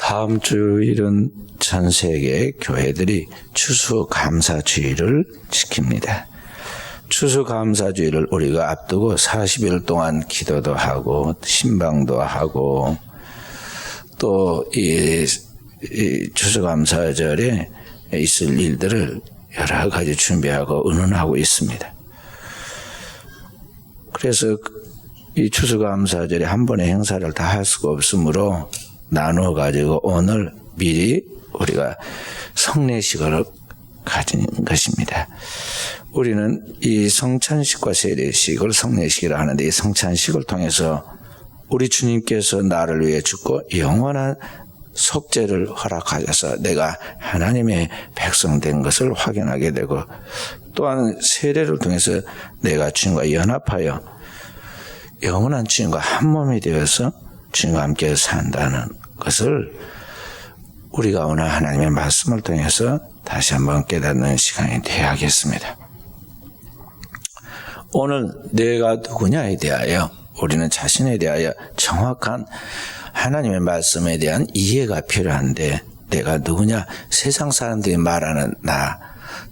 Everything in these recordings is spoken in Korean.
다음 주일은 전 세계 교회들이 추수감사주의를 지킵니다. 추수감사주의를 우리가 앞두고 40일 동안 기도도 하고 신방도 하고 또 이 추수감사절에 있을 일들을 여러 가지 준비하고 의논하고 있습니다. 그래서 이 추수감사절에 한 번의 행사를 다 할 수가 없으므로 나누어 가지고 오늘 미리 우리가 성례식을 가진 것입니다. 우리는 이 성찬식과 세례식을 성례식이라 하는데 이 성찬식을 통해서 우리 주님께서 나를 위해 죽고 영원한 속죄를 허락하셔서 내가 하나님의 백성 된 것을 확인하게 되고, 또한 세례를 통해서 내가 주님과 연합하여 영원한 주님과 한 몸이 되어서 주님과 함께 산다는 것을 우리가 오늘 하나님의 말씀을 통해서 다시 한번 깨닫는 시간이 되어야겠습니다. 오늘 내가 누구냐에 대하여 우리는 자신에 대하여 정확한 하나님의 말씀에 대한 이해가 필요한데, 내가 누구냐? 세상 사람들이 말하는 나,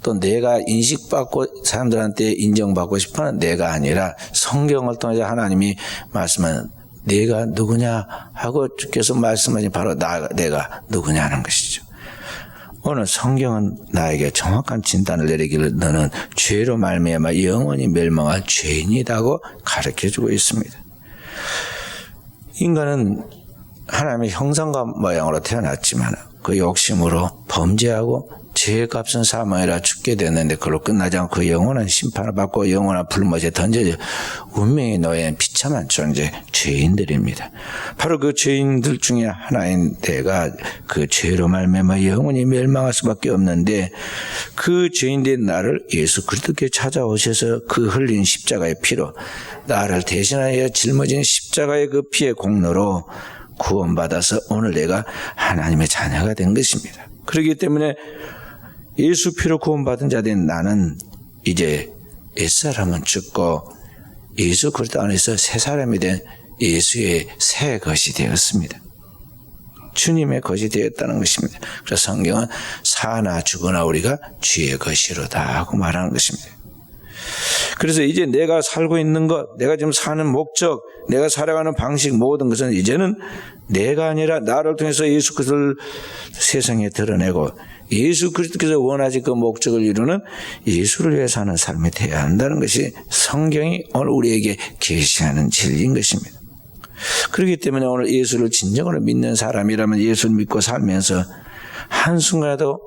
또 내가 인식받고 사람들한테 인정받고 싶어하는 내가 아니라 성경을 통해서 하나님이 말씀하는 내가 누구냐 하고 주께서 말씀하신 바로 내가 누구냐는 것이죠. 오늘 성경은 나에게 정확한 진단을 내리기를 너는 죄로 말미암아 영원히 멸망할 죄인이라고 가르쳐주고 있습니다. 인간은 하나님의 형상과 모양으로 태어났지만 그 욕심으로 범죄하고 죄의 값은 사망이라 죽게 됐는데 그걸로 끝나지 않고 영원한 심판을 받고 영원한 불못에 던져져 운명의 노예인 비참한 존재 죄인들입니다. 바로 그 죄인들 중에 하나인 내가 그 죄로 말미암아 영원히 멸망할 수밖에 없는데, 그 죄인된 나를 예수 그리스도께 찾아오셔서 그 흘린 십자가의 피로 나를 대신하여 짊어진 십자가의 그 피의 공로로 구원받아서 오늘 내가 하나님의 자녀가 된 것입니다. 그렇기 때문에 예수 피로 구원받은 자 된 나는 이제 옛사람은 죽고 예수 그리스도 안에서 새 사람이 된 예수의 새 것이 되었습니다. 주님의 것이 되었다는 것입니다. 그래서 성경은 사나 죽으나 우리가 주의 것이로다 하고 말하는 것입니다. 그래서 이제 내가 살고 있는 것, 내가 지금 사는 목적, 내가 살아가는 방식, 모든 것은 이제는 내가 아니라 나를 통해서 예수 그리스도를 세상에 드러내고 예수 그리스도께서 원하신 그 목적을 이루는 예수를 위해 사는 삶이 되어야 한다는 것이 성경이 오늘 우리에게 계시하는 진리인 것입니다. 그렇기 때문에 오늘 예수를 진정으로 믿는 사람이라면 예수를 믿고 살면서 한순간에도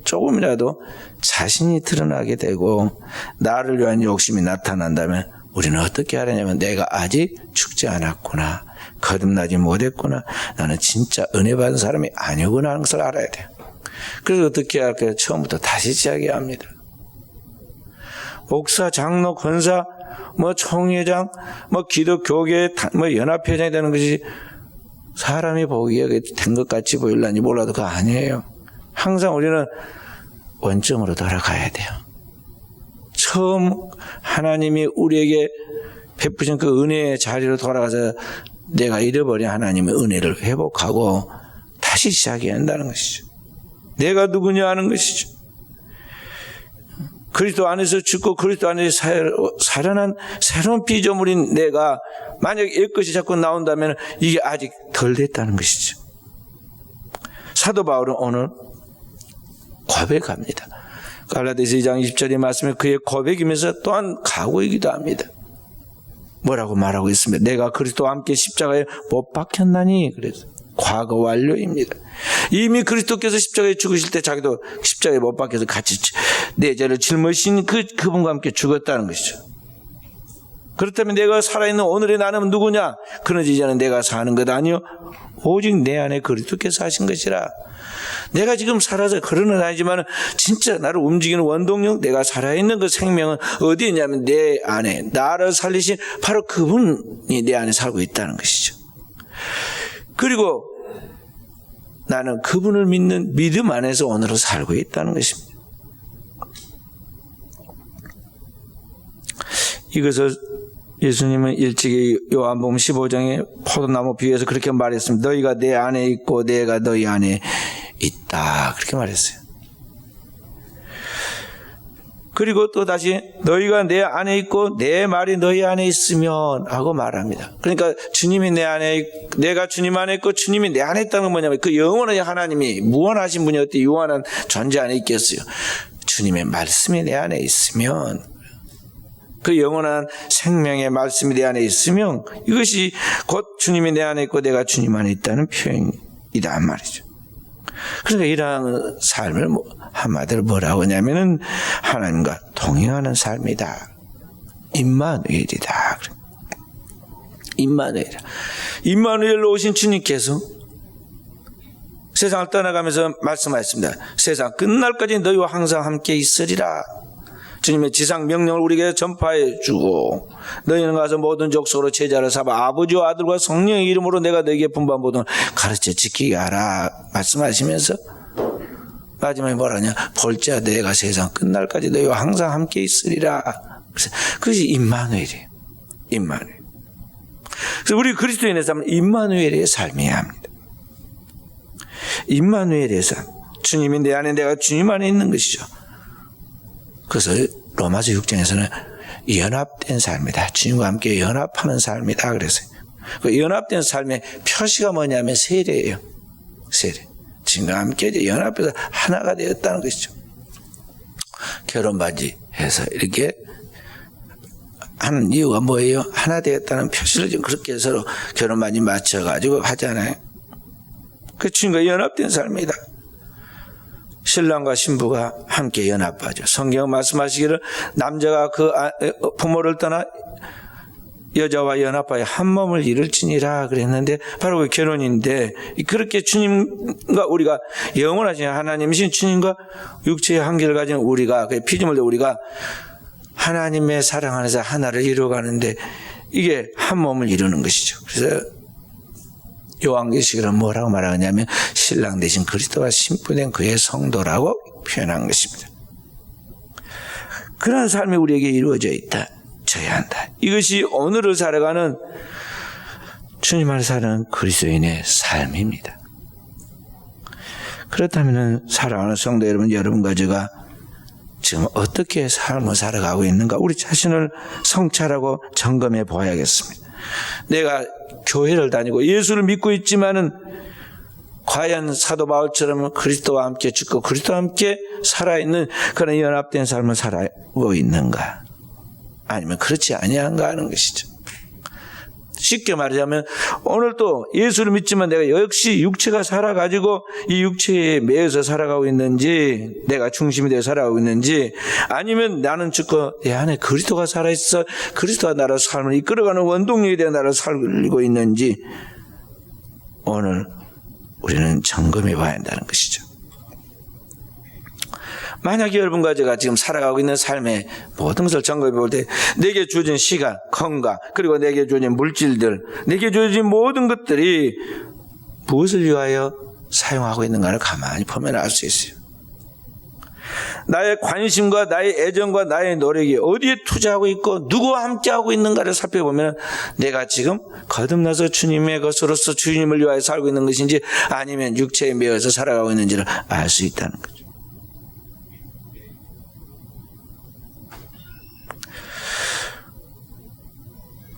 조금이라도 자신이 드러나게 되고 나를 위한 욕심이 나타난다면 우리는 어떻게 하려냐면 내가 아직 죽지 않았구나, 거듭나지 못했구나, 나는 진짜 은혜 받은 사람이 아니구나 하는 것을 알아야 돼요. 그래서 어떻게 할까요? 처음부터 다시 시작해야 합니다. 목사, 장로, 권사, 총회장, 기독교계, 연합회장이 되는 것이 사람이 보기에 된 것 같이 보일런지 몰라도 그거 아니에요. 항상 우리는 원점으로 돌아가야 돼요. 처음 하나님이 우리에게 베푸신 그 은혜의 자리로 돌아가서 내가 잃어버린 하나님의 은혜를 회복하고 다시 시작해야 한다는 것이죠. 내가 누구냐 하는 것이죠. 그리스도 안에서 죽고 그리스도 안에서 살아난 새로운 피조물인 내가 만약 옛것이 자꾸 나온다면 이게 아직 덜 됐다는 것이죠. 사도 바울은 오늘 고백합니다. 갈라디아서 2장 20절의 말씀에 그의 고백이면서 또한 각오이기도 합니다. 뭐라고 말하고 있습니다. 내가 그리스도와 함께 십자가에 못 박혔나니, 그래서 과거 완료입니다. 이미 그리스도께서 십자가에 죽으실 때 자기도 십자가에 못 박혀서 같이 내 죄를 짊어지신 그분과 함께 죽었다는 것이죠. 그렇다면 내가 살아있는 오늘의 나는 누구냐? 그러지 이제는 내가 사는 것 아니요 오직 내 안에 그리스도께서 하신 것이라. 내가 지금 살아서 그러는 아니지만 진짜 나를 움직이는 원동력, 내가 살아있는 그 생명은 어디에 있냐면 내 안에 나를 살리신 바로 그분이 내 안에 살고 있다는 것이죠. 그리고 나는 그분을 믿는 믿음 안에서 오늘을 살고 있다는 것입니다. 이것을 예수님은 일찍이 요한복음 15장에 포도나무 비유에서 그렇게 말했습니다. 너희가 내 안에 있고 내가 너희 안에 있다. 그렇게 말했어요. 그리고 또 다시 너희가 내 안에 있고 내 말이 너희 안에 있으면 하고 말합니다. 그러니까 주님이 내 안에, 내가 주님 안에 있고 주님이 내 안에 있다는 건 뭐냐면 그 영원한 하나님이 무한하신 분이 어떻게 유한한 존재 안에 있겠어요. 주님의 말씀이 내 안에 있으면, 그 영원한 생명의 말씀이 내 안에 있으면 이것이 곧 주님이 내 안에 있고 내가 주님 안에 있다는 표현이다 말이죠. 그러니까 이러한 삶을 한마디로 뭐라고 하냐면은 하나님과 동행하는 삶이다. 임마누엘이다. 임마누엘. 임마누엘로 오신 주님께서 세상을 떠나가면서 말씀하셨습니다. 세상 끝날까지 너희와 항상 함께 있으리라. 주님의 지상 명령을 우리에게 전파해 주고 너희는 가서 모든 족속으로 제자를 삼아 아버지와 아들과 성령의 이름으로 내가 너희에게 분부한 모든 가르쳐 지키게 하라 말씀하시면서 마지막에 뭐라냐, 볼지어다 내가 세상 끝날까지 너희와 항상 함께 있으리라. 그것이 임마누엘이에요. 임마누엘. 그래서 우리 그리스도인의 삶은 임마누엘의 삶이어야 합니다. 임마누엘의 삶. 주님이 내 안에 내가 주님 안에 있는 것이죠. 그래서 로마서 6장에서는 연합된 삶이다. 주님과 함께 연합하는 삶이다. 그랬어요. 그 연합된 삶의 표시가 뭐냐면 세례예요. 세례. 주님과 함께 연합해서 하나가 되었다는 것이죠. 결혼반지 해서 이렇게 하는 이유가 뭐예요? 하나 되었다는 표시를 좀 그렇게 서로 결혼반지 맞춰가지고 하잖아요. 그 주님과 연합된 삶이다. 신랑과 신부가 함께 연합하죠. 성경은 말씀하시기를 남자가 그 부모를 떠나 여자와 연합하여 한 몸을 이룰지니라 그랬는데 바로 그 결혼인데, 그렇게 주님과 우리가 영원하신 하나님이신 주님과 육체의 한계를 가진 우리가, 그 피조물들 우리가 하나님의 사랑 안에서 하나를 이루어가는데 이게 한 몸을 이루는 것이죠. 그래서 요한계시록은 뭐라고 말하냐면 신랑 대신 그리스도와 신부된 그의 성도라고 표현한 것입니다. 그런 삶이 우리에게 이루어져 있다. 져야 한다. 이것이 오늘을 살아가는 주님 안에 사는 그리스도인의 삶입니다. 그렇다면 사랑하는 성도 여러분과 제가 지금 어떻게 삶을 살아가고 있는가, 우리 자신을 성찰하고 점검해 보아야겠습니다. 내가 교회를 다니고 예수를 믿고 있지만은 과연 사도 바울처럼 그리스도와 함께 죽고 그리스도와 함께 살아있는 그런 연합된 삶을 살아가고 있는가, 아니면 그렇지 아니한가 하는 것이죠. 쉽게 말하자면 오늘 또 예수를 믿지만 내가 역시 육체가 살아가지고 이 육체에 매여서 살아가고 있는지, 내가 중심이 되어 살아가고 있는지, 아니면 나는 죽고 내 안에 그리스도가 살아있어 그리스도가 나를 삶을 이끌어가는 원동력에 대해 나를 살고 있는지 오늘 우리는 점검해 봐야 한다는 것이죠. 만약에 여러분과 제가 지금 살아가고 있는 삶의 모든 것을 점검해 볼 때 내게 주어진 시간, 건강, 그리고 내게 주어진 물질들, 내게 주어진 모든 것들이 무엇을 위하여 사용하고 있는가를 가만히 보면 알 수 있어요. 나의 관심과 나의 애정과 나의 노력이 어디에 투자하고 있고 누구와 함께하고 있는가를 살펴보면 내가 지금 거듭나서 주님의 것으로서 주님을 위하여 살고 있는 것인지 아니면 육체에 매여서 살아가고 있는지를 알 수 있다는 거죠.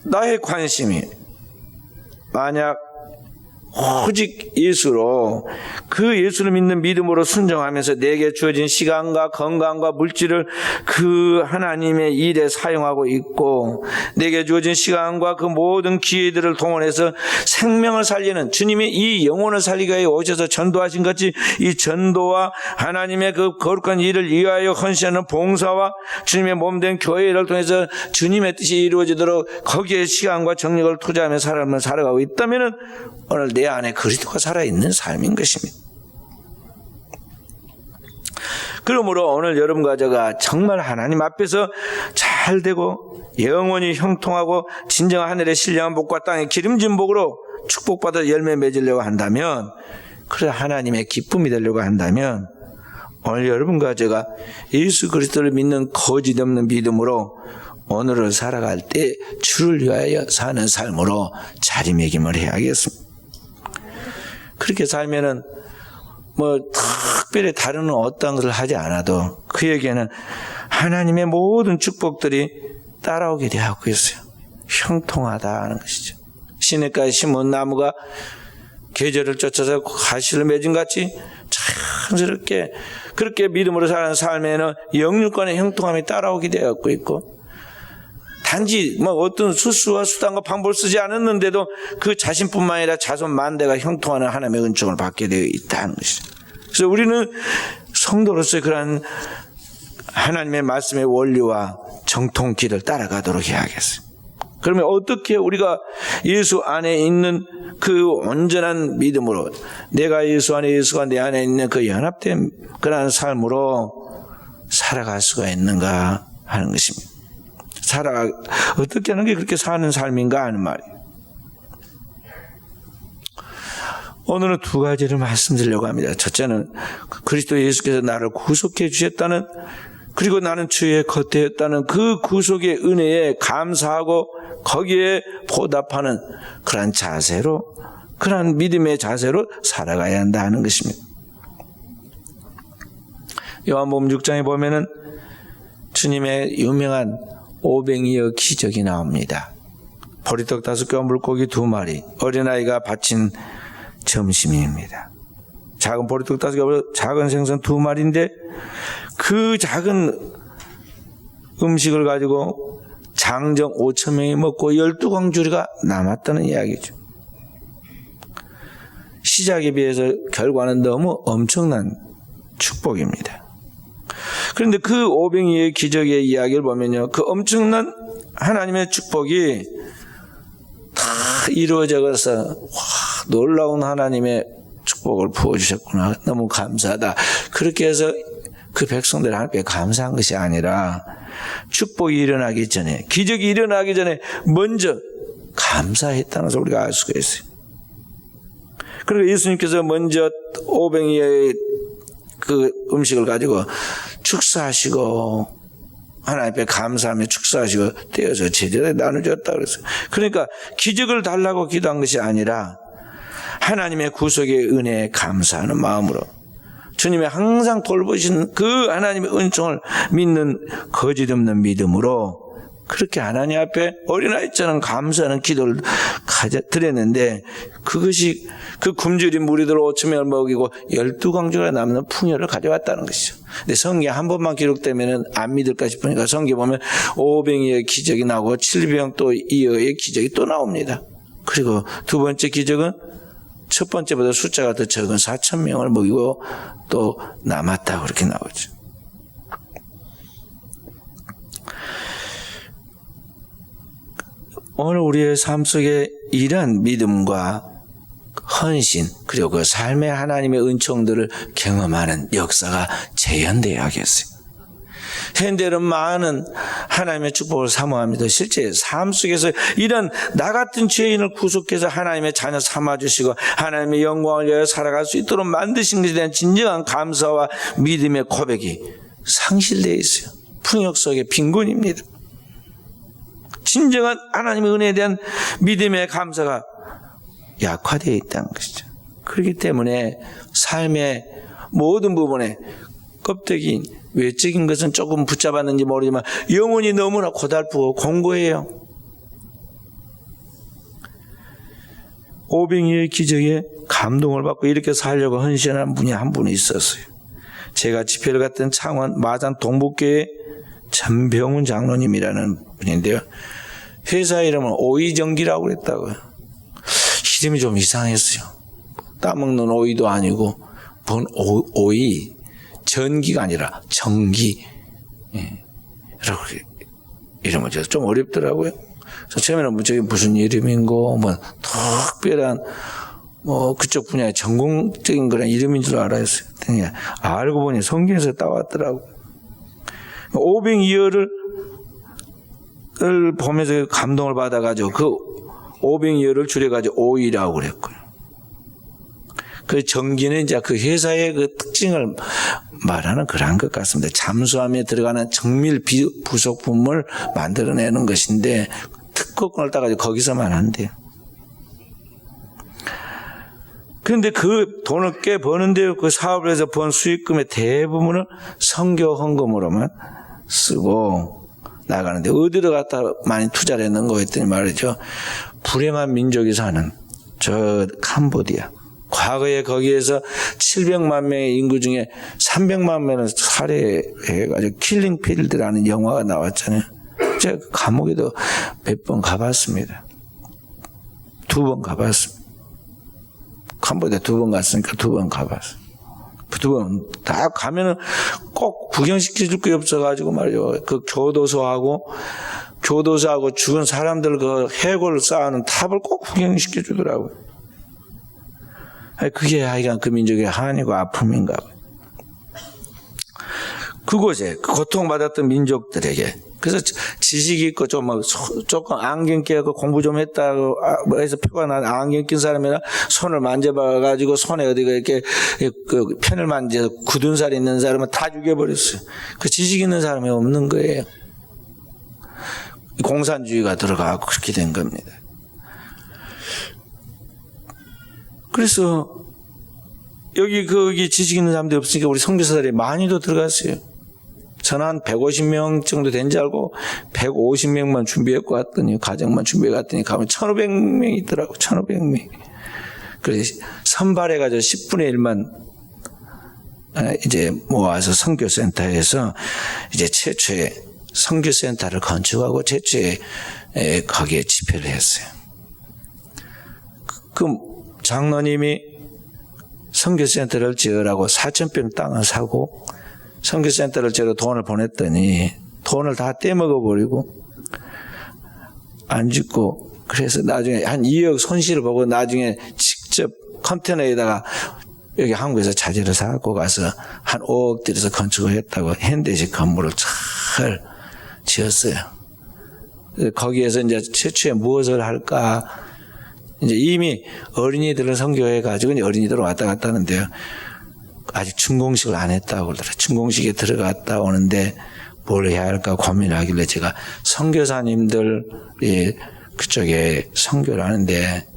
나의 관심이 만약 오직 예수로, 그 예수를 믿는 믿음으로 순종하면서 내게 주어진 시간과 건강과 물질을 그 하나님의 일에 사용하고 있고, 내게 주어진 시간과 그 모든 기회들을 동원해서 생명을 살리는, 주님이 이 영혼을 살리기 위해 오셔서 전도하신 같이 이 전도와 하나님의 그 거룩한 일을 위하여 헌신하는 봉사와 주님의 몸된 교회를 통해서 주님의 뜻이 이루어지도록 거기에 시간과 정력을 투자하며 삶을 살아가고 있다면 오늘 내 안에 그리스도가 살아있는 삶인 것입니다. 그러므로 오늘 여러분과 제가 정말 하나님 앞에서 잘 되고 영원히 형통하고 진정한 하늘의 신령한 복과 땅의 기름진 복으로 축복받아 열매 맺으려고 한다면, 그래 하나님의 기쁨이 되려고 한다면 오늘 여러분과 제가 예수 그리스도를 믿는 거짓 없는 믿음으로 오늘을 살아갈 때 주를 위하여 사는 삶으로 자리매김을 해야겠습니다. 그렇게 살면은 특별히 다른 어떤 것을 하지 않아도 그에게는 하나님의 모든 축복들이 따라오게 되고 있어요. 형통하다는 것이죠. 시냇가에 심은 나무가 계절을 쫓아서 가시를 맺은 같이 자연스럽게 그렇게 믿음으로 사는 삶에는 영육간의 형통함이 따라오게 되었고 있고, 단지 어떤 수수와 수단과 방법을 쓰지 않았는데도 그 자신뿐만 아니라 자손 만대가 형통하는 하나님의 은총을 받게 되어 있다는 것이죠. 그래서 우리는 성도로서의 그러한 하나님의 말씀의 원리와 정통길을 따라가도록 해야겠어요. 그러면 어떻게 우리가 예수 안에 있는 그 온전한 믿음으로, 내가 예수 안에, 예수가 내 안에 있는 그 연합된 그러한 삶으로 살아갈 수가 있는가 하는 것입니다. 어떻게 하는 게 그렇게 사는 삶인가 하는 말이에요. 오늘은 두 가지를 말씀드리려고 합니다. 첫째는 그리스도 예수께서 나를 구속해 주셨다는, 그리고 나는 주의 겉에였다는 그 구속의 은혜에 감사하고 거기에 보답하는 그러한 자세로, 그러한 믿음의 자세로 살아가야 한다 하는 것입니다. 요한복음 6장에 보면은 주님의 유명한 오병이어 기적이 나옵니다. 보리떡 5개와 물고기 2마리, 어린아이가 바친 점심입니다. 작은 보리떡 5개와 작은 생선 2마리인데 그 작은 음식을 가지고 장정 5,000명이 먹고 12광주리가 남았다는 이야기죠. 시작에 비해서 결과는 너무 엄청난 축복입니다. 그런데 그 오병이의 기적의 이야기를 보면요, 그 엄청난 하나님의 축복이 다 이루어져서 놀라운 하나님의 축복을 부어주셨구나, 너무 감사하다, 그렇게 해서 그 백성들 하나님께 감사한 것이 아니라 축복이 일어나기 전에, 기적이 일어나기 전에 먼저 감사했다는 것을 우리가 알 수가 있어요. 그리고 예수님께서 먼저 오병이의 그 음식을 가지고 축사하시고 하나님 앞에 감사하며 축사하시고 떼어서 제자들에 나눠줬다 그랬어요. 그러니까 기적을 달라고 기도한 것이 아니라 하나님의 구속의 은혜에 감사하는 마음으로, 주님이 항상 돌보신 그 하나님의 은총을 믿는 거짓 없는 믿음으로 그렇게 하나님 앞에 어린아이처럼 감사하는 기도를 드렸는데, 그것이 그 굶주린 무리들 5,000명을 먹이고 12광주가 남는 풍요를 가져왔다는 것이죠. 근데 성경에 한 번만 기록되면 안 믿을까 싶으니까 성경에 보면 5병이의 기적이 나오고 7병 또 이어의 기적이 또 나옵니다. 그리고 두 번째 기적은 첫 번째보다 숫자가 더 적은 4,000명을 먹이고 또 남았다, 그렇게 나오죠. 오늘 우리의 삶 속에 이러한 믿음과 헌신, 그리고 그 삶의 하나님의 은총들을 경험하는 역사가 재현되어야겠어요. 현대는 많은 하나님의 축복을 사모합니다. 실제 삶 속에서 이런 나 같은 죄인을 구속해서 하나님의 자녀 삼아주시고 하나님의 영광을 위하여 살아갈 수 있도록 만드신 것에 대한 진정한 감사와 믿음의 고백이 상실되어 있어요. 풍역 속의 빈곤입니다. 진정한 하나님의 은혜에 대한 믿음의 감사가 약화되어 있다는 것이죠. 그렇기 때문에 삶의 모든 부분에 껍데기, 외적인 것은 조금 붙잡았는지 모르지만 영혼이 너무나 고달프고 공고해요. 오병이의 기적에 감동을 받고 이렇게 살려고 헌신하는 분이 한 분이 있었어요. 제가 집회를 갔던 창원 마산 동북교회 전병훈 장로님이라는 분인데요. 회사 이름은 오이전기라고 그랬다고요. 이름이 좀 이상했어요. 따먹는 오이도 아니고 뭔 오이, 전기가 아니라 정기, 이렇게 이름은 좀 어렵더라고요. 그래서 처음에는 저게 무슨 이름인고 특별한 그쪽 분야의 전공적인 그런 이름인 줄 알았어요. 알고 보니 성경에서 따왔더라고요. 오병이어를 보면서 감동을 받아가지고 그 오병이어를 줄여가지고 오이라고 그랬고요. 그 전기는 이제 그 회사의 그 특징을 말하는 그런 것 같습니다. 잠수함에 들어가는 정밀 부속품을 만들어내는 것인데 특허권을 따가지고 거기서만 한대요. 그런데 그 돈을 꽤 버는데요. 그 사업을 해서 번 수익금의 대부분을 선교 헌금으로만 쓰고 나가는데 어디로 갖다 많이 투자를 했는 거 했더니 말이죠. 불행한 민족이 사는 저 캄보디아. 과거에 거기에서 700만 명의 인구 중에 300만 명을 살해해가지고 킬링필드라는 영화가 나왔잖아요. 제가 감옥에도 몇 번 가봤습니다. 2번 가봤습니다. 캄보디아 2번 갔으니까 2번 가봤어요. 2번 다 가면은 꼭 구경시켜줄 게 없어가지고 말이죠. 그 교도소하고 죽은 사람들 그 해골 쌓아놓은 탑을 꼭 구경시켜주더라고요. 그게 하여간 그 민족의 한이고 아픔인가 봐요. 그곳에 고통받았던 민족들에게 그래서 지식이 있고 조금 안경 끼고 공부 좀 했다고 해서 표가 난 안경 낀 사람이나 손을 만져봐가지고 손에 어디가 이렇게 그 편을 만져서 굳은 살이 있는 사람은 다 죽여버렸어요. 그 지식 있는 사람이 없는 거예요. 공산주의가 들어가고 그렇게 된 겁니다. 그래서 거기 지식 있는 사람들이 없으니까 우리 선교사들이 많이도 들어갔어요. 저는 한 150명 정도 된 줄 알고 150명만 준비했고 갔더니 가정만 준비해 갔더니 가면 1,500명이 있더라고. 1,500명. 그래서 선발해가지고 10분의 1만 이제 모아서 선교센터에서 이제 최초의 선교센터를 건축하고 최초의 거기에 집회를 했어요. 그 장로님이 선교센터를 지으라고 4,000평 땅을 사고 선교센터를 지으러 돈을 보냈더니 돈을 다 떼먹어버리고 안 짓고 그래서 나중에 한 2억 손실을 보고 나중에 직접 컨테너에다가 여기 한국에서 자재를 사갖고 가서 한 5억 들여서 건축을 했다고 현대식 건물을 잘 지었어요. 거기에서 이제 최초에 무엇을 할까 이제 이미 어린이들을 선교해가지고 어린이들 왔다 갔다 하는데요. 아직 준공식을 안 했다고 그러더라고요. 준공식에 들어갔다 오는데 뭘 해야 할까 고민을 하길래 제가 선교사님들이 그쪽에 선교를 하는데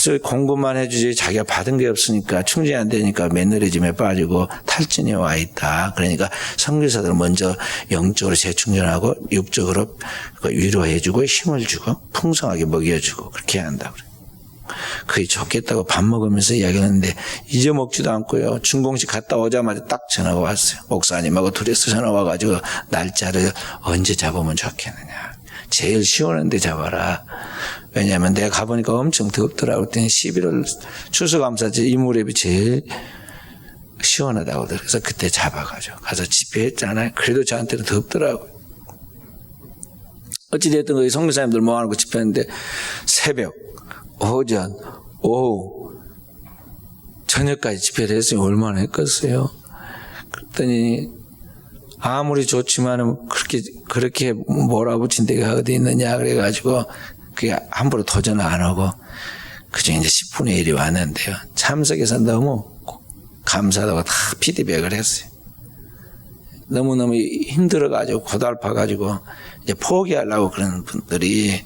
계속 공부만 해주지 자기가 받은 게 없으니까 충전이 안 되니까 매너리즘에 빠지고 탈진이 와 있다. 그러니까 선교사들 먼저 영적으로 재충전하고 육적으로 위로해주고 힘을 주고 풍성하게 먹여주고 그렇게 해야 한다고 그래요. 그게 좋겠다고 밥 먹으면서 이야기하는데 잊어먹지도 않고요. 준공식 갔다 오자마자 딱 전화가 왔어요. 목사님하고 둘이서 전화 와가지고 날짜를 언제 잡으면 좋겠느냐. 제일 시원한 데 잡아라. 왜냐하면 내가 가보니까 엄청 덥더라고. 그랬더니 11월 추수감사절 이 무렵이 제일 시원하다고. 그래서 그때 잡아가지고 가서 집회했잖아요. 그래도 저한테는 덥더라고요. 어찌됐든 거기 선교사님들 모아놓고 집회했는데 새벽, 오전, 오후, 저녁까지 집회를 했으니 얼마나 했겠어요. 그랬더니 아무리 좋지만은 그렇게 몰아붙인 데가 어디 있느냐 그래가지고 그게 함부로 도전 안 하고 그중에 이제 10분의 1이 왔는데요. 참석해서 너무 감사하다고 다 피드백을 했어요. 너무너무 힘들어가지고 고달파가지고 이제 포기하려고 그러는 분들이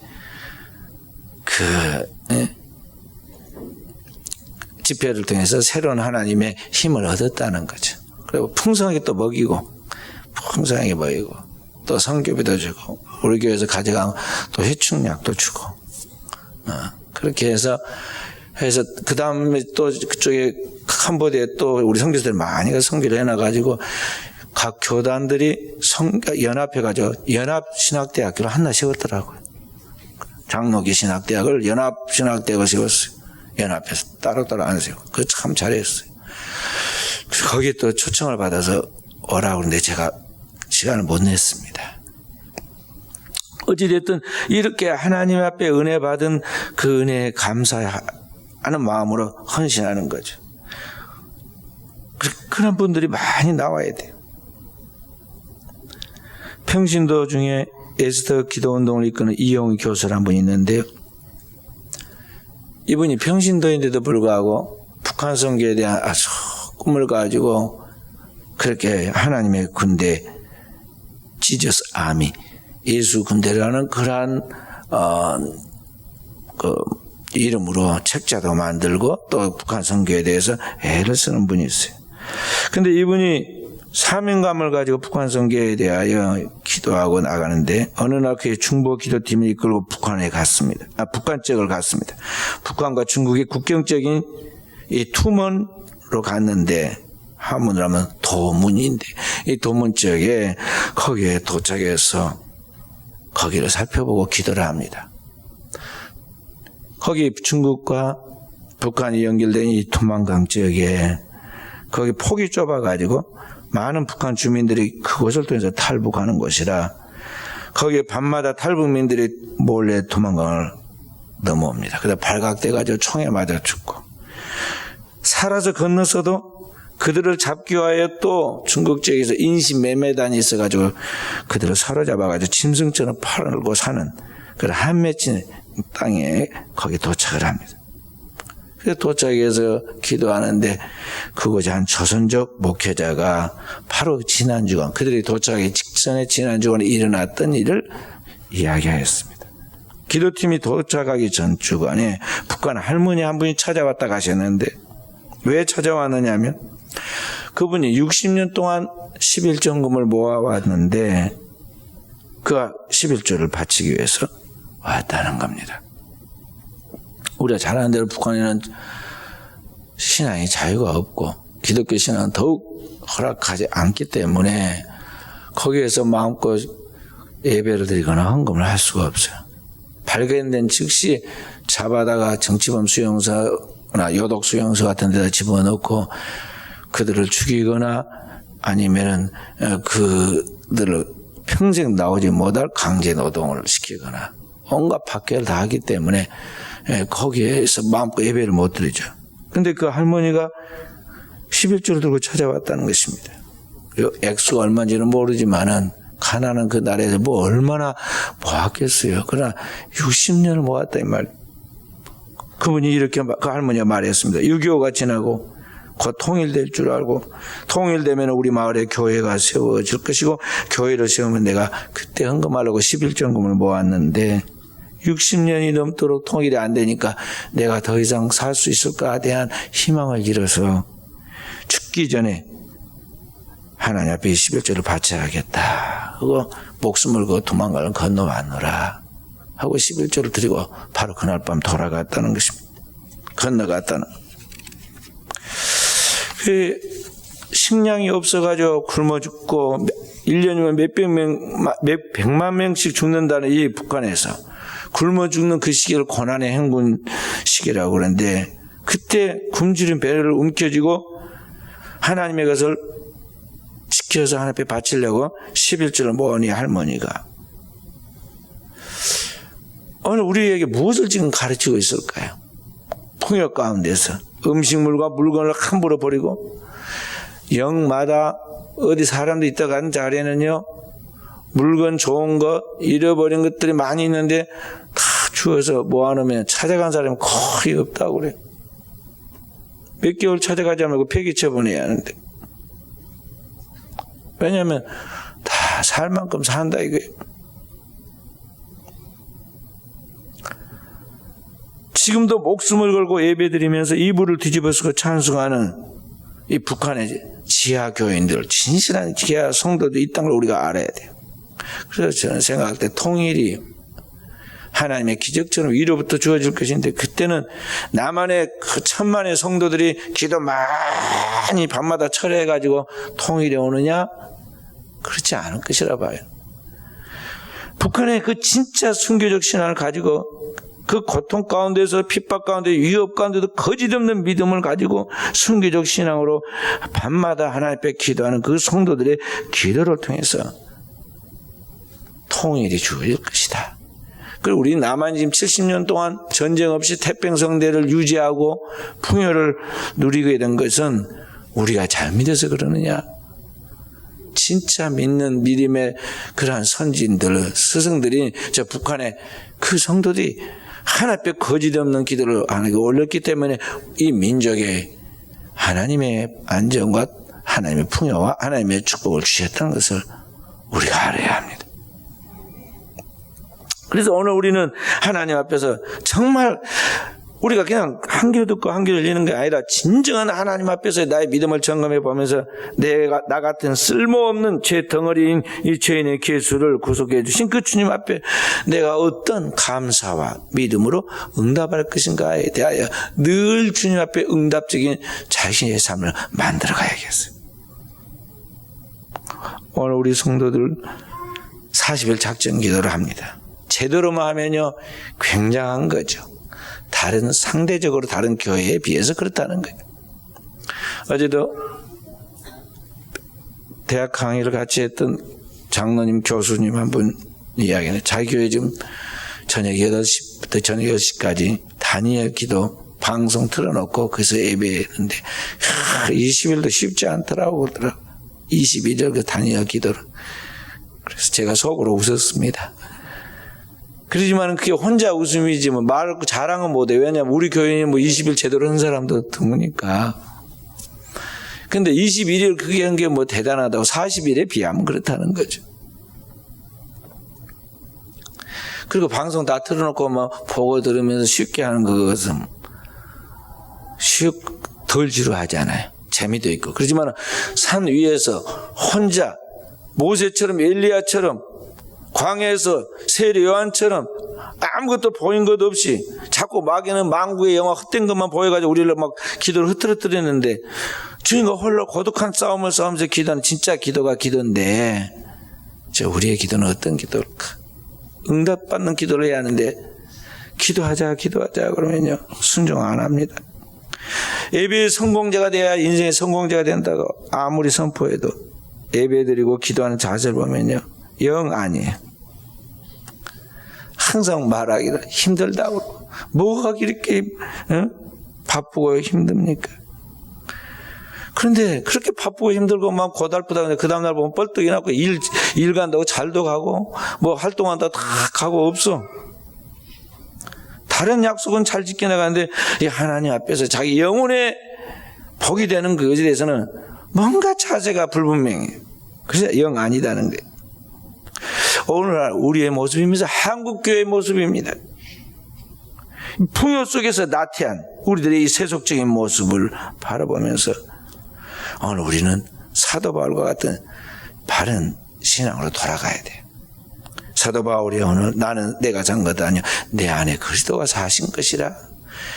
집회를 통해서 새로운 하나님의 힘을 얻었다는 거죠. 그리고 풍성하게 또 먹이고 또 선교비도 주고 우리 교회에서 가져간 또 해충약도 주고 그렇게 해서 그 다음에 또 그쪽에 캄보디아에 또 우리 선교사들 많이 가서 선교를 해놔가지고 각 교단들이 연합해가지고 연합신학대학교를 하나 세웠더라고요. 장로교 신학대학을 연합신학대학을 세웠어요. 연합해서 따로따로 안 세우고 그거 참 잘했어요. 거기에 또 초청을 받아서 오라고 그러는데 제가 시간을 못 냈습니다. 어찌됐든 이렇게 하나님 앞에 은혜 받은 그 은혜에 감사하는 마음으로 헌신하는 거죠. 그런 분들이 많이 나와야 돼요. 평신도 중에 에스더 기도운동을 이끄는 이용희 교수라는 분이 있는데요. 이분이 평신도인데도 불구하고 북한 선교에 대한 아주 꿈을 가지고 그렇게 하나님의 군대 지저스 아미 예수 군대라는 그러한 그 이름으로 책자도 만들고 또 북한 선교에 대해서 애를 쓰는 분이 있어요. 근데 이분이 사명감을 가지고 북한 선교에 대하여 기도하고 나가는데 어느 날 그의 중보 기도팀을 이끌고 북한 쪽을 갔습니다. 북한과 중국의 국경적인 이 투먼으로 갔는데 한문으로 하면 도문인데 이 도문 쪽에 거기에 도착해서 거기를 살펴보고 기도를 합니다. 거기 중국과 북한이 연결된 이 투만강 지역에 거기 폭이 좁아가지고 많은 북한 주민들이 그곳을 통해서 탈북하는 곳이라 거기에 밤마다 탈북민들이 몰래 투만강을 넘어옵니다. 그래서 발각돼가지고 총에 맞아 죽고 살아서 건너서도 그들을 잡기 위하여 또 중국 지역에서 인신매매단이 있어가지고 그들을 사로잡아가지고 짐승처럼 팔고 사는 그런 한 맺힌 땅에 거기 도착을 합니다. 그래서 도착해서 기도하는데 그곳에 한 조선족 목회자가 바로 지난주간 그들이 도착하기 직전에 지난주간에 일어났던 일을 이야기하였습니다. 기도팀이 도착하기 전 주간에 북한 할머니 한 분이 찾아왔다 가셨는데 왜 찾아왔느냐면 그분이 60년 동안 11전금을 모아왔는데 그가 11조를 바치기 위해서 왔다는 겁니다. 우리가 잘 아는 대로 북한에는 신앙이 자유가 없고 기독교 신앙은 더욱 허락하지 않기 때문에 거기에서 마음껏 예배를 드리거나 헌금을 할 수가 없어요. 발견된 즉시 잡아다가 정치범 수용소나 요독 수용소 같은 데다 집어넣고 그들을 죽이거나 아니면은 그들을 평생 나오지 못할 강제 노동을 시키거나 온갖 박해를 다 하기 때문에 거기에서 마음껏 예배를 못 드리죠. 근데 그 할머니가 11조를 들고 찾아왔다는 것입니다. 액수가 얼마인지는 모르지만은 가난한 그 나라에서 뭐 얼마나 모았겠어요. 그러나 60년을 모았다 이 말. 그분이 이렇게 그 할머니가 말했습니다. 6.25가 지나고 곧 통일될 줄 알고 통일되면 우리 마을에 교회가 세워질 것이고 교회를 세우면 내가 그때 헌금하려고 11전금을 모았는데 60년이 넘도록 통일이 안 되니까 내가 더 이상 살 수 있을까에 대한 희망을 잃어서 죽기 전에 하나님 앞에 11조를 바쳐야겠다 하고 목숨을 걸고 도망가는 건너왔노라 하고 11조를 드리고 바로 그날 밤 돌아갔다는 것입니다. 건너갔다는. 그 식량이 없어가지고 굶어 죽고 1년이면 몇 백만 명씩 죽는다는 이 북한에서 굶어 죽는 그 시기를 고난의 행군 시기라고 그러는데 그때 굶주린 배를 움켜쥐고 하나님의 것을 지켜서 하나님 앞에 바치려고 11조를 모으니 할머니가 오늘 우리에게 무엇을 지금 가르치고 있을까요? 통역 가운데서 음식물과 물건을 함부로 버리고 영마다 어디 사람도 있다 가는 자리에는요 물건 좋은 거 잃어버린 것들이 많이 있는데 다 주워서 모아놓으면 찾아간 사람이 거의 없다고 그래요. 몇 개월 찾아가지 말고 폐기처 보내야 하는데 왜냐하면 다 살 만큼 산다 이거예요. 지금도 목숨을 걸고 예배드리면서 이불을 뒤집어쓰고 찬송하는 이 북한의 지하 교인들, 진실한 지하 성도도 있다는 걸 우리가 알아야 돼요. 그래서 저는 생각할 때 통일이 하나님의 기적처럼 위로부터 주어질 것인데 그때는 나만의 그 천만의 성도들이 기도 많이 밤마다 철회해가지고 통일이 오느냐? 그렇지 않을 것이라 봐요. 북한의 그 진짜 순교적 신앙을 가지고 그 고통 가운데서 핍박 가운데 위협 가운데도 거짓없는 믿음을 가지고 순교적 신앙으로 밤마다 하나님 앞에 기도하는 그 성도들의 기도를 통해서 통일이 주어질 것이다. 그리고 우리 남한 지금 70년 동안 전쟁 없이 태평성대를 유지하고 풍요를 누리게 된 것은 우리가 잘 믿어서 그러느냐? 진짜 믿는 믿음의 그러한 선진들, 스승들이 저 북한의 그 성도들이 하나 앞에 거짓 없는 기도를 하나님께 올렸기 때문에 이 민족에 하나님의 안정과 하나님의 풍요와 하나님의 축복을 주셨다는 것을 우리가 알아야 합니다. 그래서 오늘 우리는 하나님 앞에서 정말 우리가 그냥 한 귀로 듣고 한 귀로 열리는 게 아니라 진정한 하나님 앞에서 나의 믿음을 점검해 보면서 나 같은 쓸모없는 죄 덩어리인 이 죄인의 괴수를 구속해 주신 그 주님 앞에 내가 어떤 감사와 믿음으로 응답할 것인가에 대하여 늘 주님 앞에 응답적인 자신의 삶을 만들어 가야겠어요. 오늘 우리 성도들 40일 작전 기도를 합니다. 제대로만 하면요 굉장한 거죠. 상대적으로 다른 교회에 비해서 그렇다는 거예요. 어제도 대학 강의를 같이 했던 장로님 교수님 한 분 이야기는 자기 교회 지금 저녁 8시부터 저녁 6시까지 단위의 기도 방송 틀어놓고 그래서 예배했는데 20일도 쉽지 않더라고. 22절 그 단위의 기도를. 그래서 제가 속으로 웃었습니다. 그러지만 그게 혼자 웃음이지 뭐 말 자랑은 못해. 왜냐하면 우리 교인이 뭐 20일 제대로 한 사람도 드무니까. 근데 21일 그게 한 게 뭐 대단하다고 40일에 비하면 그렇다는 거죠. 그리고 방송 다 틀어놓고 막 보고 들으면서 쉽게 하는 그것은 덜 지루하잖아요. 재미도 있고. 그렇지만 산 위에서 혼자 모세처럼 엘리야처럼 광야에서 세례 요한처럼 아무것도 보인 것 없이 자꾸 마귀는 망구의 영화 헛된 것만 보여가지고 우리를 막 기도를 흐트러뜨리는데 주님과 홀로 고독한 싸움을 싸우면서 기도하는 진짜 기도가 기도인데 우리의 기도는 어떤 기도일까? 응답받는 기도를 해야 하는데 기도하자 그러면요 순종 안 합니다. 예배의 성공자가 돼야 인생의 성공자가 된다고 아무리 선포해도 예배드리고 기도하는 자세를 보면요 영 아니에요. 항상 말하기가 힘들다고. 뭐가 이렇게 바쁘고 힘듭니까? 그런데 그렇게 바쁘고 힘들고 막 고달프다. 그 다음날 보면 뻘떡이 나고 일 간다고 잘도 가고 뭐 활동한다 다 가고 없어. 다른 약속은 잘 지켜나가는데 이 하나님 앞에서 자기 영혼의 복이 되는 그것에 대해서는 뭔가 자세가 불분명해요. 그래서 영 아니다는 거예요. 오늘날 우리의 모습이면서 한국교회의 모습입니다. 풍요 속에서 나태한 우리들의 이 세속적인 모습을 바라보면서 오늘 우리는 사도 바울과 같은 바른 신앙으로 돌아가야 돼요. 사도 바울이 오늘 나는 내가 산 것도 아니요 내 안에 그리스도가 사신 것이라.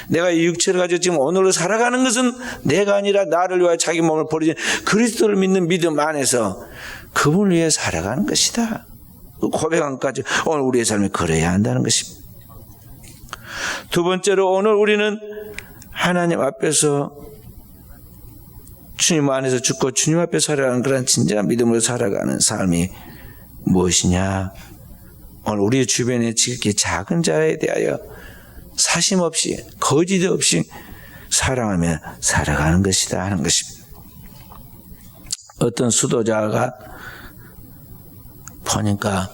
내가 이 육체를 가지고 지금 오늘을 살아가는 것은 내가 아니라 나를 위하여 자기 몸을 버리신 그리스도를 믿는 믿음 안에서 그분을 위해 살아가는 것이다. 고백한까지 오늘 우리의 삶이 그래야 한다는 것입니다. 두 번째로 오늘 우리는 하나님 앞에서 주님 안에서 죽고 주님 앞에 살아가는 그런 진정한 믿음으로 살아가는 삶이 무엇이냐? 오늘 우리 주변에 지극히 작은 자에 대하여 사심 없이 거짓 없이 사랑하며 살아가는 것이다 하는 것입니다. 어떤 수도자가 보니까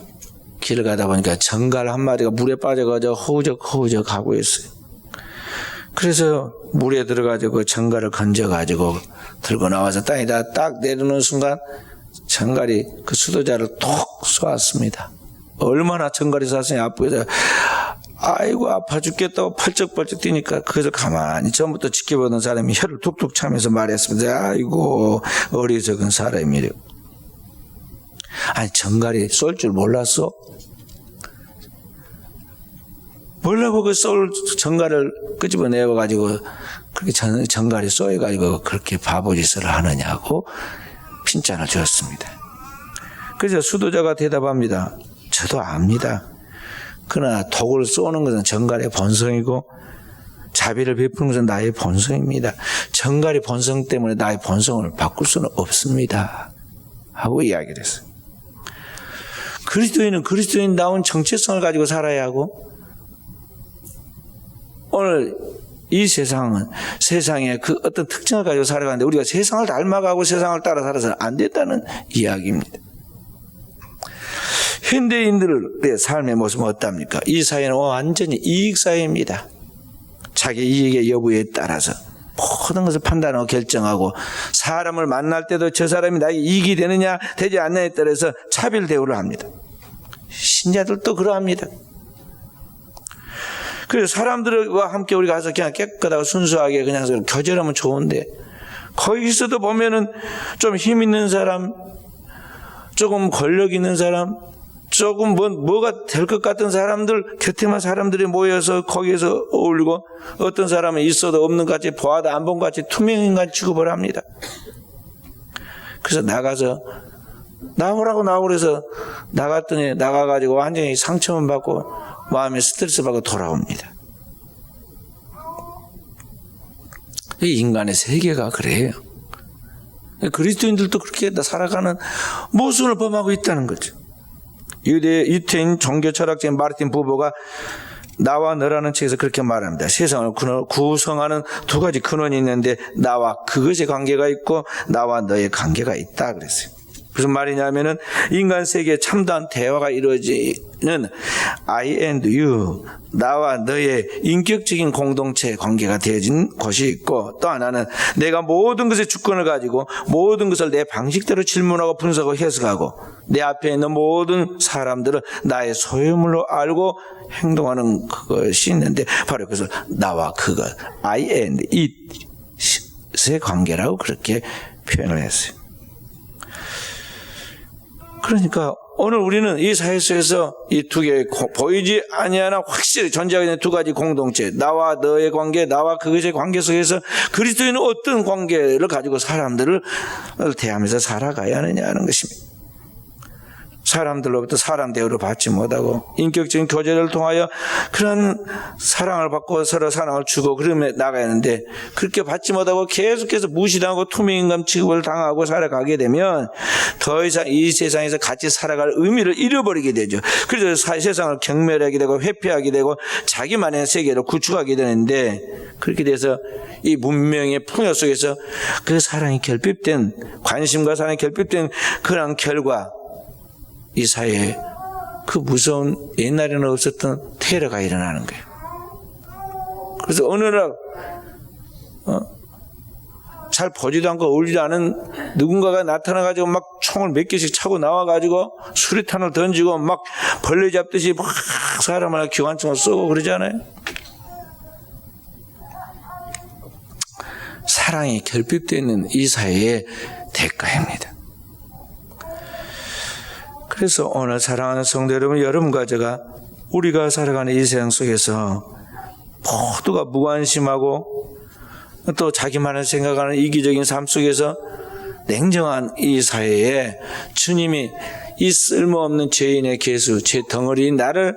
길을 가다 보니까 정갈 한 마리가 물에 빠져가지고 허우적 하고 있어요. 그래서 물에 들어가지고 정갈을 건져가지고 들고 나와서 땅에다 딱 내려놓은 순간 정갈이 그 수도자를 톡 쏘았습니다. 얼마나 정갈이 쐈으니 아프게 아이고 아파 죽겠다고 펄쩍펄쩍 뛰니까 그것을 가만히 처음부터 지켜보던 사람이 혀를 툭툭 차면서 말했습니다. 아이고 어리석은 사람이래요. 아니 정갈이 쏠 줄 몰랐어? 몰라보고 그 쏠 정갈을 끄집어내가지고 그렇게 정갈이 쏘여가지고 그렇게 바보짓을 하느냐고 핀잔을 주었습니다. 그래서 수도자가 대답합니다. 저도 압니다. 그러나 독을 쏘는 것은 정갈의 본성이고 자비를 베푸는 것은 나의 본성입니다. 정갈의 본성 때문에 나의 본성을 바꿀 수는 없습니다. 하고 이야기를 했어요. 그리스도인은 그리스도인다운 정체성을 가지고 살아야 하고 오늘 이 세상은 세상에 그 어떤 특징을 가지고 살아가는데 우리가 세상을 닮아가고 세상을 따라 살아서는 안 된다는 이야기입니다. 현대인들의 삶의 모습은 어떻습니까? 이 사회는 완전히 이익사회입니다. 자기 이익의 여부에 따라서 모든 것을 판단하고 결정하고, 사람을 만날 때도 저 사람이 나에게 이익이 되느냐 되지 않느냐에 따라서 차별 대우를 합니다. 신자들도 그러합니다. 그래서 사람들과 함께 우리가 가서 그냥 깨끗하고 순수하게 그냥 교제하면 좋은데, 거기서도 보면은 좀 힘 있는 사람, 조금 권력 있는 사람, 조금 뭐가 될 것 같은 사람들, 곁에만 사람들이 모여서 거기에서 어울리고, 어떤 사람은 있어도 없는 것 같이, 보아도 안 본 것 같이 투명인간 취급을 합니다. 그래서 나가서 나오라고 그래서 나갔더니 나가가지고 완전히 상처만 받고 마음에 스트레스 받고 돌아옵니다. 이 인간의 세계가 그래요. 그리스도인들도 그렇게 살아가는 모순을 범하고 있다는 거죠. 유태인 종교 철학자인 마르틴 부버가 나와 너라는 책에서 그렇게 말합니다. 세상을 구성하는 두 가지 근원이 있는데, 나와 그것의 관계가 있고 나와 너의 관계가 있다 그랬어요. 무슨 말이냐면은, 인간 세계에 참다한 대화가 이루어지는 I and you, 나와 너의 인격적인 공동체 관계가 되어진 곳이 있고, 또 하나는 내가 모든 것의 주권을 가지고 모든 것을 내 방식대로 질문하고 분석하고 해석하고, 내 앞에 있는 모든 사람들을 나의 소유물로 알고 행동하는 그것이 있는데, 바로 그래서 나와 그것, I and it의 관계라고 그렇게 표현을 했어요. 그러니까 오늘 우리는 이 사회 속에서 이 두 개의 보이지 아니하나 확실히 존재하고 있는 두 가지 공동체, 나와 너의 관계, 나와 그것의 관계 속에서 그리스도인은 어떤 관계를 가지고 사람들을 대하면서 살아가야 하느냐는 것입니다. 사람들로부터 사람 대우를 받지 못하고, 인격적인 교제를 통하여 그런 사랑을 받고 서로 사랑을 주고 그러면 나가야 하는데, 그렇게 받지 못하고 계속해서 무시당하고 투명인간 취급을 당하고 살아가게 되면 더 이상 이 세상에서 같이 살아갈 의미를 잃어버리게 되죠. 그래서 세상을 경멸하게 되고 회피하게 되고 자기만의 세계를 구축하게 되는데, 그렇게 돼서 이 문명의 풍요 속에서 그 사랑이 결핍된, 관심과 사랑이 결핍된 그런 결과, 이 사회에 그 무서운, 옛날에는 없었던 테러가 일어나는 거예요. 그래서 어느 날 잘 보지도 않고 어울리지 않은 누군가가 나타나가지고 막 총을 몇 개씩 차고 나와가지고 수류탄을 던지고 막 벌레 잡듯이 막 사람을 기관총을 쏘고 그러잖아요. 사랑이 결핍되어 있는 이 사회의 대가입니다. 그래서 오늘 사랑하는 성도 여러분과 제가 우리가 살아가는 이 세상 속에서 모두가 무관심하고 또 자기만을 생각하는 이기적인 삶 속에서 냉정한 이 사회에 주님이 이 쓸모없는 죄인의 개수, 죄 덩어리인 나를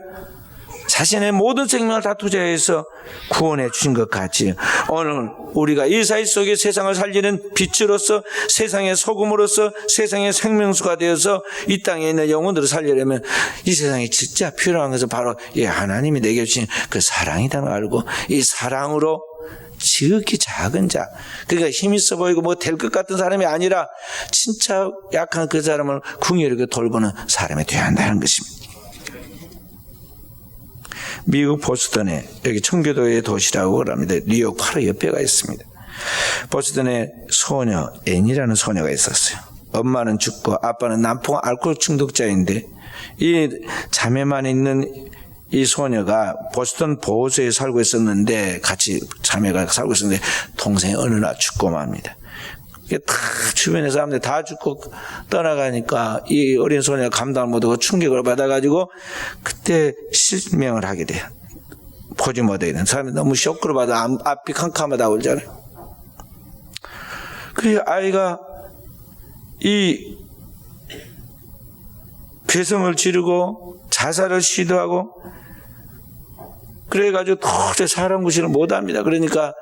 자신의 모든 생명을 다 투자해서 구원해 주신 것 같이, 오늘 우리가 이 사회 속에 세상을 살리는 빛으로서, 세상의 소금으로서, 세상의 생명수가 되어서 이 땅에 있는 영혼들을 살리려면 이 세상에 진짜 필요한 것은 바로 이 하나님이 내게 주신 그 사랑이라는 걸 알고, 이 사랑으로 지극히 작은 자, 그러니까 힘 있어 보이고 뭐 될 것 같은 사람이 아니라 진짜 약한 그 사람을 궁유롭게 돌보는 사람이 되어야 한다는 것입니다. 미국 보스턴에, 여기 청교도의 도시라고 합니다. 뉴욕 바로 옆에가 있습니다. 보스턴에 소녀 앤이라는 소녀가 있었어요. 엄마는 죽고 아빠는 난폭한 알코올 중독자인데, 이 자매만 있는 이 소녀가 보스턴 보호소에 살고 있었는데, 같이 자매가 살고 있었는데 동생이 어느 날 죽고 맙니다. 다 주변의 사람들 다 죽고 떠나가니까 이 어린 소녀가 감당을 못하고 충격을 받아가지고 그때 실명을 하게 돼요. 보지 못하게 되는 사람이 너무 쇼크를 받아 앞이 캄캄하다 울잖아요. 그 아이가 이 괴성을 지르고 자살을 시도하고 그래가지고 도저히 사람 구실을 못합니다. 그러니까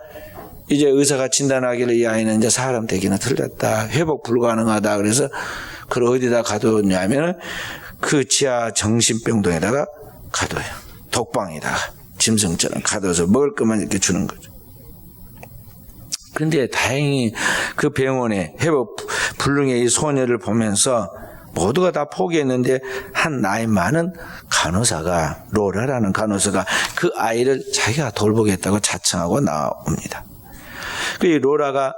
이제 의사가 진단하기를 이 아이는 이제 사람 되기는 틀렸다, 회복 불가능하다. 그래서 그걸 어디다 가두었냐면 그 지하 정신병동에다가 가둬요. 독방에다가 짐승처럼 가둬서 먹을 것만 이렇게 주는 거죠. 그런데 다행히 그 병원에 회복 불능의 이 소녀를 보면서 모두가 다 포기했는데 한 나이 많은 간호사가, 로라라는 간호사가 그 아이를 자기가 돌보겠다고 자청하고 나옵니다. 그 로라가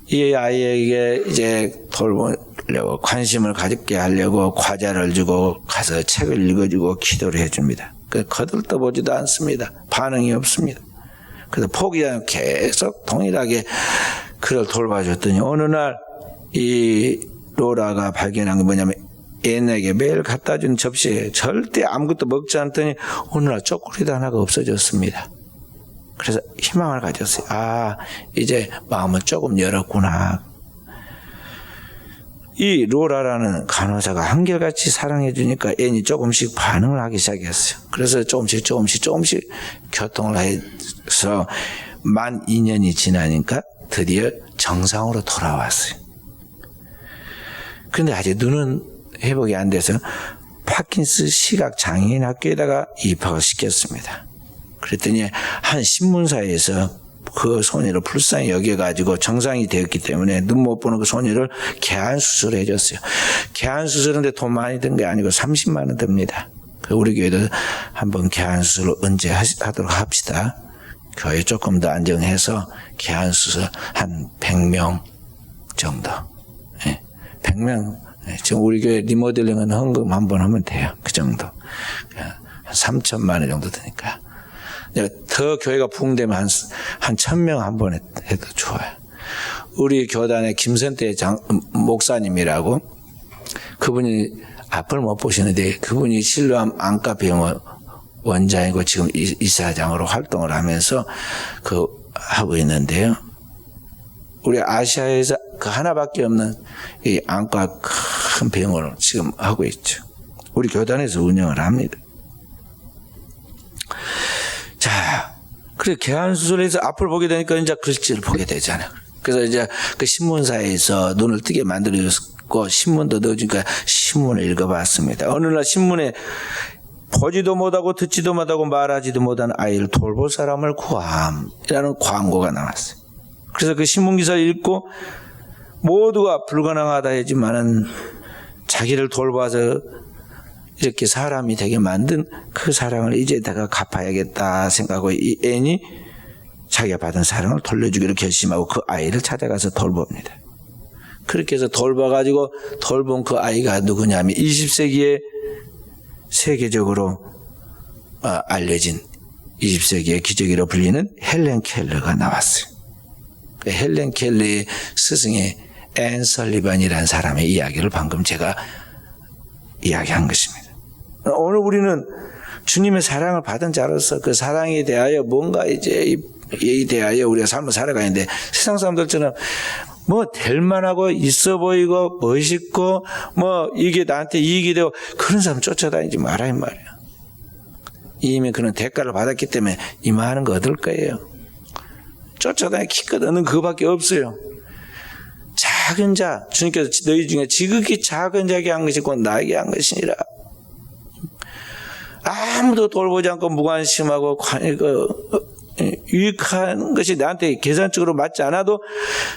이 아이에게 이제 돌보려고 관심을 가집게 하려고 과자를 주고 가서 책을 읽어주고 기도를 해줍니다. 거들떠보지도 않습니다. 반응이 없습니다. 그래서 포기하고 계속 동일하게 그를 돌봐줬더니 어느 날 이 로라가 발견한 게 뭐냐면 애에게 매일 갖다 준 접시에 절대 아무것도 먹지 않더니 어느 날 초콜릿 하나가 없어졌습니다. 그래서 희망을 가졌어요. 아, 이제 마음을 조금 열었구나. 이 로라라는 간호사가 한결같이 사랑해 주니까 애인이 조금씩 반응을 하기 시작했어요. 그래서 조금씩 교통을 해서 만 2년이 지나니까 드디어 정상으로 돌아왔어요. 그런데 아직 눈은 회복이 안 돼서 파킨스 시각장애인 학교에다가 입학을 시켰습니다. 그랬더니 한 신문사에서 그 소녀를 불쌍히 여겨가지고 정상이 되었기 때문에 눈 못 보는 그 소녀를 개안 수술을 해줬어요. 개안 수술인데 돈 많이 든 게 아니고 30만 원 듭니다. 우리 교회도 한번 개안 수술을 언제 하도록 합시다. 교회 조금 더 안정해서 개안 수술 한 100명 정도. 100명. 지금 우리 교회 리모델링은 헌금 한번 하면 돼요. 그 정도. 한 3천만 원 정도 드니까. 더 교회가 부흥되면 한 1000명 한 번 해도 좋아요. 우리 교단의 김선태 목사님이라고, 그분이 앞을 못 보시는데 그분이 실로암 안과병원 원장이고 지금 이사장으로 활동을 하면서 하고 있는데요. 우리 아시아에서 그 하나밖에 없는 이 안과 큰 병원을 지금 하고 있죠. 우리 교단에서 운영을 합니다. 자, 그래 개안 수술에서 앞을 보게 되니까 이제 글씨를 보게 되잖아요. 그래서 이제 그 신문사에서 눈을 뜨게 만들어줬고 신문도 넣어주니까 신문을 읽어봤습니다. 어느 날 신문에 보지도 못하고 듣지도 못하고 말하지도 못한 아이를 돌볼 사람을 구함이라는 광고가 나왔어요. 그래서 그 신문기사를 읽고 모두가 불가능하다 했지만은 자기를 돌봐서 이렇게 사람이 되게 만든 그 사랑을 이제 내가 갚아야겠다 생각하고 이 애인이 자기가 받은 사랑을 돌려주기로 결심하고 그 아이를 찾아가서 돌봅니다. 그렇게 해서 돌봐가지고 돌본 그 아이가 누구냐면 20세기에 세계적으로 알려진 20세기의 기적이라 불리는 헬렌 켈러가 나왔어요. 그 헬렌 켈러의 스승의 앤 설리반이라는 사람의 이야기를 방금 제가 이야기한 것입니다. 오늘 우리는 주님의 사랑을 받은 자로서 그 사랑에 대하여 뭔가 이제 이 대하여 우리가 삶을 살아가는데 세상 사람들처럼 뭐 될 만하고 있어 보이고 멋있고 뭐 이게 나한테 이익이 되고 그런 사람 쫓아다니지 말아야 말이야. 이미 그런 대가를 받았기 때문에 이만한 거 얻을 거예요. 쫓아다니 기껏 얻는 그거밖에 없어요. 작은 자, 주님께서 너희 중에 지극히 작은 자에게 한 것이 곧 나에게 한 것이니라. 아무도 돌보지 않고 무관심하고 유익한 것이 나한테 계산적으로 맞지 않아도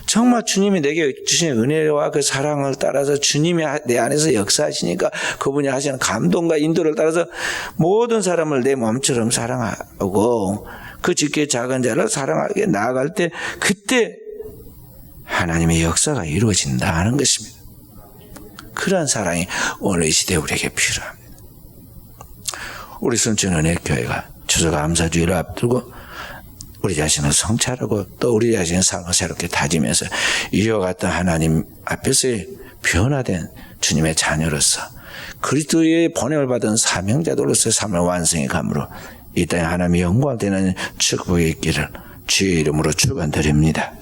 정말 주님이 내게 주신 은혜와 그 사랑을 따라서 주님이 내 안에서 역사하시니까 그분이 하시는 감동과 인도를 따라서 모든 사람을 내 몸처럼 사랑하고 그 직계 작은 자를 사랑하게 나아갈 때 그때 하나님의 역사가 이루어진다 하는 것입니다. 그러한 사랑이 오늘 이 시대에 우리에게 필요합니다. 우리 순천은혜교회가 추수감사주의를 앞두고 우리 자신을 성찰하고 또 우리 자신의 삶을 새롭게 다지면서 이와 같은 하나님 앞에서의 변화된 주님의 자녀로서 그리스도의 번영을 받은 사명자들로서의 삶을 완성해 감으로 이 땅에 하나님의 영광을 되는 축복이 있기를 주의 이름으로 축원드립니다.